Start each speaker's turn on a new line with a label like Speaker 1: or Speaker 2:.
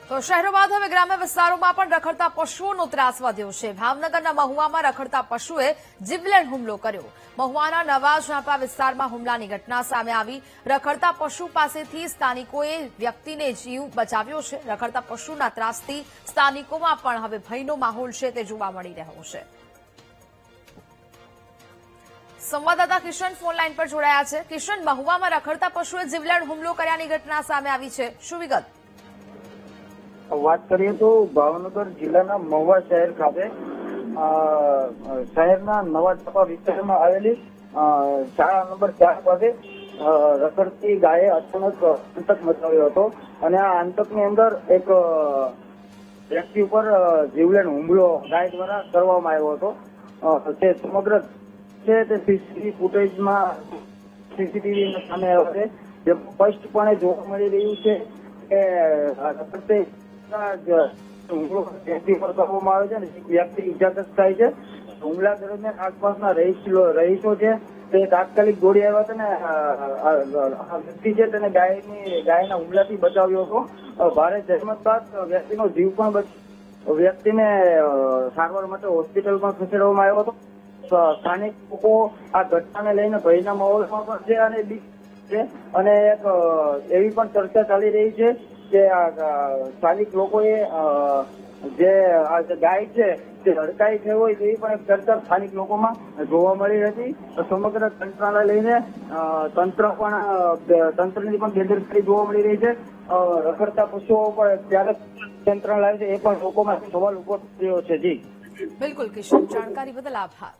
Speaker 1: તો શહેરો બાદ હવે ગ્રામ્ય વિસ્તારોમાં પણ રખડતા પશુઓનો ત્રાસ વધ્યો છે। ભાવનગરના મહુવામાં રખડતા પશુએ જીવલેણ હુમલો કર્યો। મહુવાના નવા ઝાંપા વિસ્તારમાં હુમલાની ઘટના સામે આવી। રખડતા પશુ પાસેથી સ્થાનિકોએ વ્યક્તિને જીવ બચાવ્યો છે। રખડતા પશુના ત્રાસથી સ્થાનિકોમાં પણ હવે ભયનો માહોલ છે તે જોવા મળી રહ્યો છે। સંવાદદાતા કિશન ફોનલાઈન પર જોડાયા છે। કિશન, મહુવામાં રખડતા પશુએ જીવલેણ હુમલો કર્યાની ઘટના સામે આવી છે, શું વિગત?
Speaker 2: વાત કરીએ તો ભાવનગર જિલ્લાના મહુવા શહેર ખાતે શહેરના નવા ઝાંપા વિસ્તારમાં આવેલી શાળા નંબર 4 પાસે રખડતી ગાયે અચાનક આતંક મચાવ્યો હતો અને આ આતંકની અંદર એક વ્યક્તિ ઉપર જીવલેણ હુમલો ગાય દ્વારા કરવામાં આવ્યો હતો। તે સમગ્ર છે તે સીસીટીવી ફૂટેજમાં સીસીટીવી સામે આવ્યો છે, જે સ્પષ્ટપણે જોવા મળી રહ્યું છે કે રખડતી હુમલો વ્યક્તિ પર કરવામાં આવે છે અને વ્યક્તિ ઇજાગ્રસ્ત થાય છે। હુમલા દરમિયાન આસપાસના રહીશો છે તે તાત્કાલિક દોડી આવ્યા હતા અને આ વ્યક્તિ છે તેને ગાયના હુમલાથી બચાવ્યો હતો। ભારે જહેમત બાદ વ્યક્તિનો જીવ પણ બચ્યો। વ્યક્તિને સારવાર માટે હોસ્પિટલમાં ખસેડવામાં આવ્યો હતો। સ્થાનિક લોકો આ ઘટનાને લઈને ભયના માહોલમાં પણ છે અને બીક છે અને એક એવી પણ ચર્ચા ચાલી રહી છે કે સ્થાનિક લોકોએ જે ગાય છે તે હડકાઈ થઈ હોય તેવી પણ એક ચર્ચા સ્થાનિક લોકોમાં જોવા મળી હતી। સમગ્ર તંત્રને લઈને તંત્રની પણ બેદરકારી જોવા મળી રહી છે। રખડતા પશુઓ પર ત્યારે તંત્ર લાવે છે એ પણ લોકોમાં સવાલ ઉભો થયો છે। જી
Speaker 1: બિલકુલ કિશન, જાણકારી બદલ આભાર।